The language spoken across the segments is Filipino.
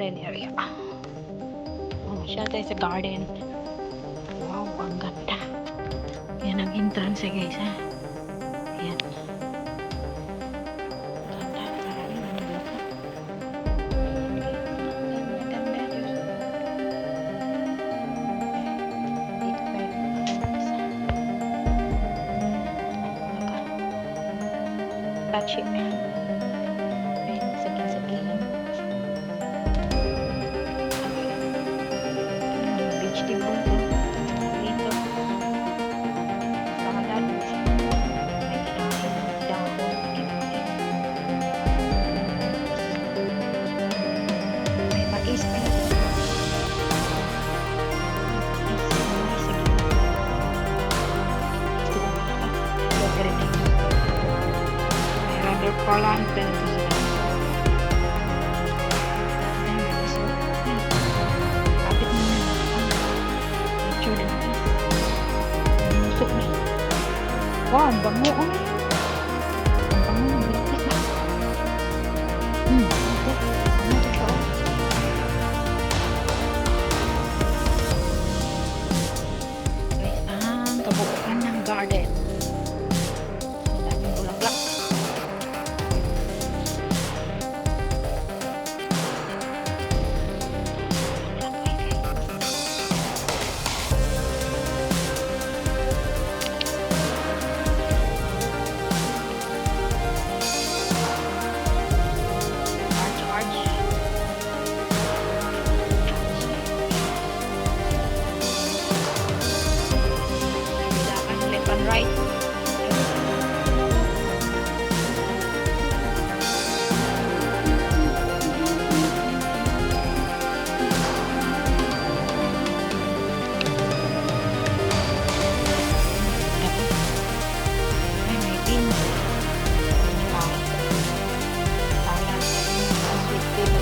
garden area. Oh, siya tayo sa garden. Wow, ang ganda. Yan ang entrance guys ha. Yan. Ganda. Maraming manubuka. Ganda. Diyos. Dito tayo. Touch it. Ayan, saging-saging. Vegetable dito. Salad. May dahon. May mais pa yun. May rubber plant din ito sa kapit mo na picture din ito. Musok na. Wow, ang bango oh. Ang bango ng bilis na. Ito. Ano ito siya oh. Guys, ang kabuuan ng garden. Ang daming bulaklak. Right. May beans. Salad. Sweet potato.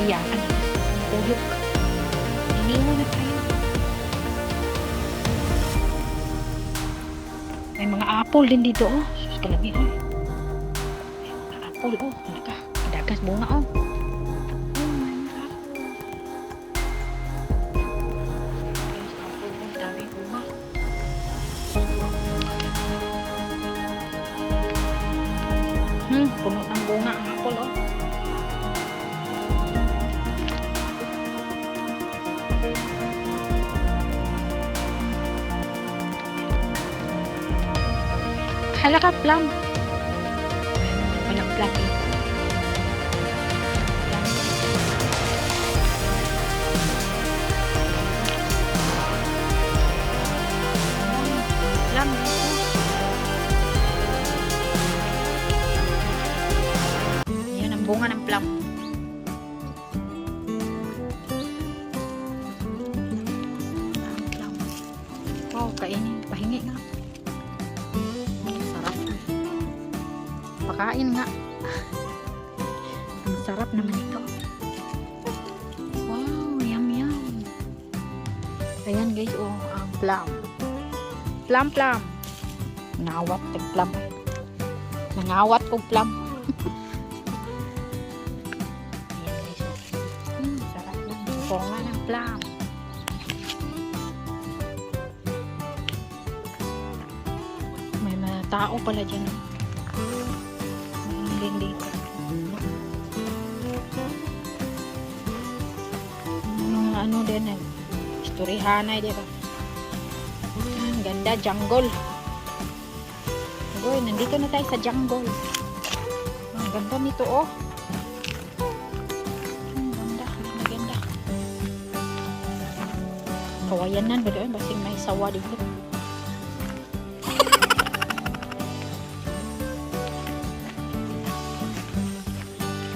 Iyakan. Tulog. Iniwan na tayo. May mga apple din dito oh. Sus kalami oh. May mga apple oh. Naka. Dagas bunga oh. Oh my God. Apple oh. Dami bunga. Puno ng bunga ang apple oh. Halaka plum. Walang plum eh. Plum dito. Yan ang bunga ng plum. Wow, kainin. Pahingi nga. Pakain nga. Ang sarap naman ito. Wow, yum yum. Ayan guys, oh, ang plum. Plum. Nangawat ng plum. Nangawat kong plum. Ayan guys, oh. Sarap ng bunga ng plum. May mga tao pala dyan, oh. Dito. Mga ano din istoryahanay diba? Ang ganda, jungle. Uy, nandito na tayo sa jungle. Ang ganda nito oh. Ang ganda. Kawayanan ba doon? Basing may sawa dito.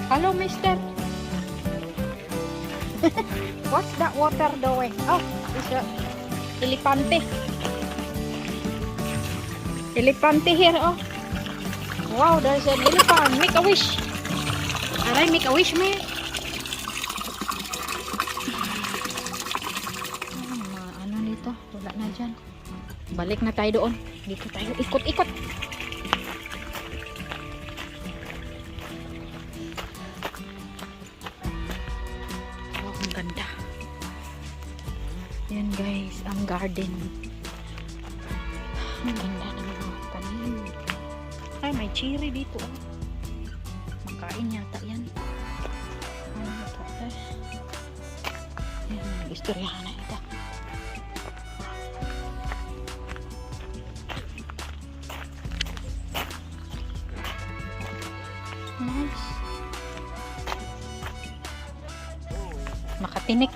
Hello, mister. What's that water doing? Oh, it's a Elepante. Elepante here, oh. Wow, there's an elephant. Make a wish. Aray, make a wish, me. Ano nito? Wala na dyan. Balik na tayo doon. Dito tayo. Ikot-ikot. Oh, ang ganda. Yan guys, ang garden. Ang ganda ng mga tanim. Ay, may cherry dito. Oh. Makain yata yan. Ano ito? Yan, istoryahan na ito. Nice. Makatinik.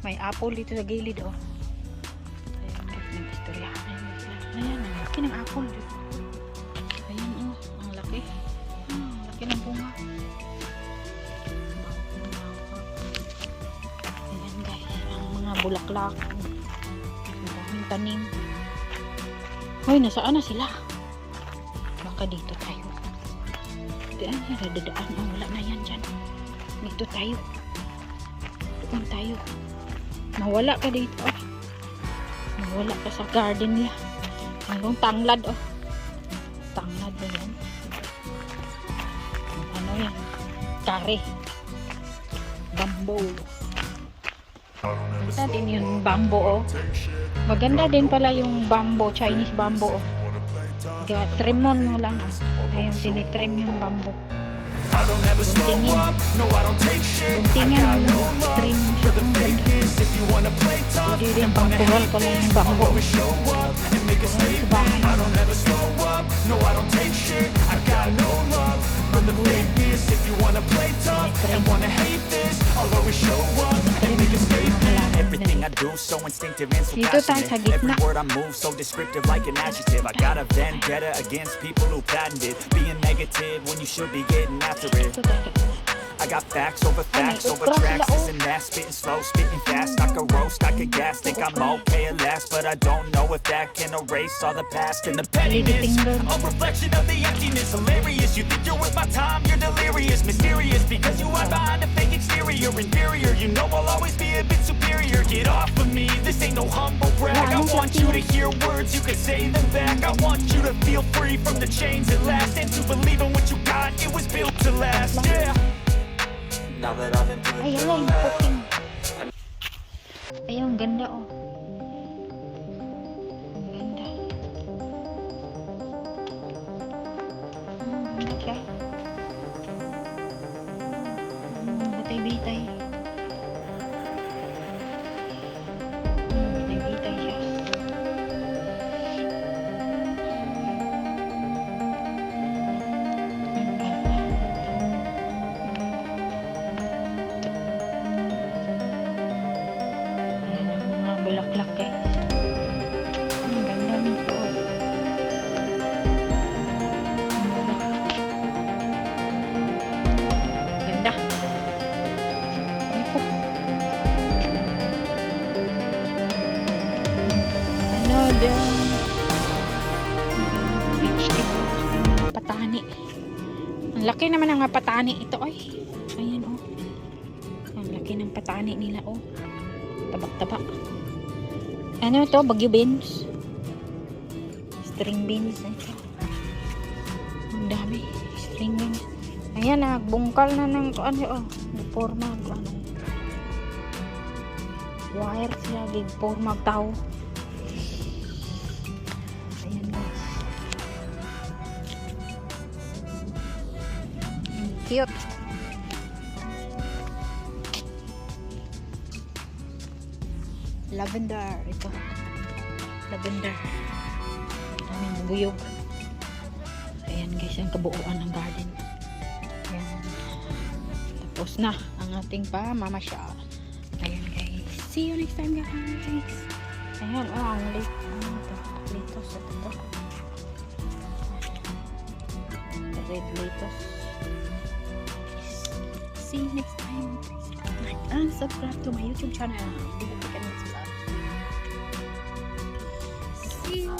May apple dito sa gilid, oh. Ayan, nag-istoryahan na yun sila. Ayan, ang laki ng apple dito. Ayan, oh, ang laki. Ang laki ng bunga. Ayan guys, ang mga bulaklak. Ang daming tanim. Hoy, nasaan na sila? Baka dito tayo. Diyan, dadaan. Oh, wala na yan dyan. Dito tayo. Doon tayo. Mawala ka dito, oh. Mawala ka sa garden nila. Hanggang tanglad, oh. Tanglad ba yan? Ano yan? Kare. Bamboo. Maganda din yung bamboo, oh. Maganda din pala yung bamboo, Chinese bamboo, oh. Trim mo lang, oh. Ayun, sinitrim yung bamboo. Buntingin. Buntingan. Trim. Hindi rin pangkural pala yung bamboo. Sa bahay. Everything I do so instinctive and so Dito tayo sa passionate. gitna. Every word I move so descriptive like an adjective. I got a vendetta against people who patented being negative when you should be getting after it. Dito tayo. I got facts over facts over ukra tracks. sila, oh. This and that, spitting slow, spitting fast. I could roast, I could gas. Think I'm okay at last, but I don't know if that can erase all the past and the pettiness. A reflection of the emptiness, hilarious. You think you're worth my time, you're delirious, mysterious because you hide behind a fake exterior, inferior. You know I'll always be a bit superior. Get off of me, this ain't no humble brag. I want you to hear words, you can say them back. I want you to feel free from the chains at last and to believe in what you got. It was built to last. Yeah. Now that I've been put Ay, ala, yung puting. Ayun, ganda, oh. Ang ganda. Ganda siya. Bitay-bitay. Bitay-bitay siya. Bulaklak guys. Ang ganda nito. Ang bulaklak. Ganda. Ay po. Ano dyan? Patani. Ang laki naman ng mga patani ito. Ay. Ayan oh. Ang laki ng patani nila oh. Tabak-tabak. Ano ito? Bagyo beans. String beans. Ito. Ang dami. String beans. Ayan, nagbungkal na ng ano, oh. Forma. Ano. Wire sila. Forma tao. Ayan guys. Cute. Lavender. Ito. Lavender. Daming buyog. Ayan guys, ang kabuuan ng garden. Ayan. Tapos na ang ating pamamasyal. Ayan guys. See you next time guys. Ayan, oh, ang late. Ano ito? Lettuce. Ito. Red lettuce. See you next time. and subscribe to my YouTube channel. See you.